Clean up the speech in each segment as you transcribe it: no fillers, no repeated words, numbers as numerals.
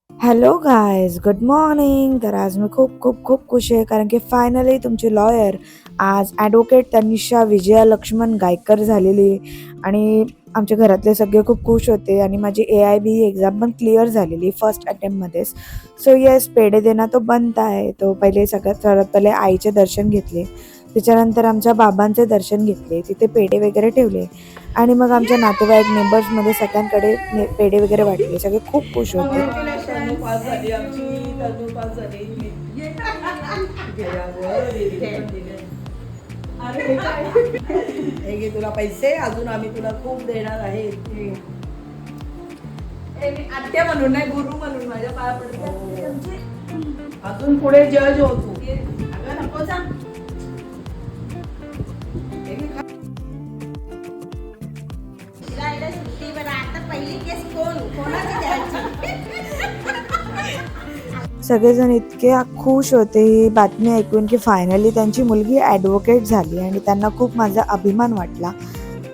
Hello guys, good morning. तर आज मी खूप खूप खूप खुश आहे, कारण की फायनली तुमची लॉयर आज ॲडव्होकेट तनिषा विजया लक्ष्मण गायकर झालेली. आणि आमच्या घरातले सगळे खूप खुश होते आणि माझी AIB एक्झाम पण क्लिअर झालेली फर्स्ट अटेम्प्टमध्येच. सो येस, पेढे देणं तो बनता आहे. तो सर्वात पहिले आईचे दर्शन घेतले, त्याच्यानंतर आमच्या बाबांचे दर्शन घेतले, तिथे पेढे वगैरे ठेवले आणि मग आमच्या नातेवाईक नेबर्समध्ये सगळ्यांकडे पेढे वगैरे वाटले. सगळे खूप खुश होते. तुला पैसे अजून आम्ही तुला खूप देणार आहे. आत्या म्हणून नाही, गुरु म्हणून माझ्या पाया पडते. अजून पुढे जज होतो. अगं नको जा. सगळेजण इतके खुश होते ही बातमी ऐकून की फायनली त्यांची मुलगी ॲडव्होकेट झाली आणि त्यांना खूप माझा अभिमान वाटला.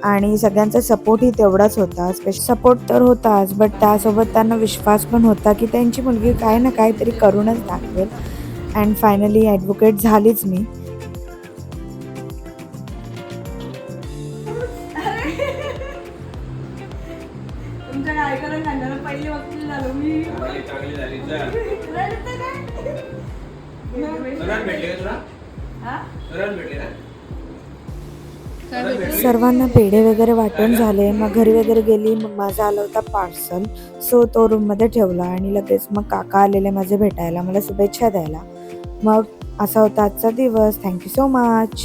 आणि सगळ्यांचा सपोर्टही तेवढाच होता. सपोर्ट तर होताच, बट त्यासोबत त्यांना विश्वास पण होता की त्यांची मुलगी काय ना काहीतरी करूनच दाखवेल. अँड फायनली ॲडव्होकेट झालीच मी. तुमच्या गायकाला खाण्याला पहिली वकील झालो मी. सर्वांना पेढे वगैरे वाटून झाले. मग घरी वगैरे गेली. मग माझा आला होता पार्सल, सो तो रूममध्ये ठेवला आणि लगेच मग काका आलेले माझे भेटायला, मला शुभेच्छा द्यायला. मग असा होता आजचा दिवस. Thank you so much.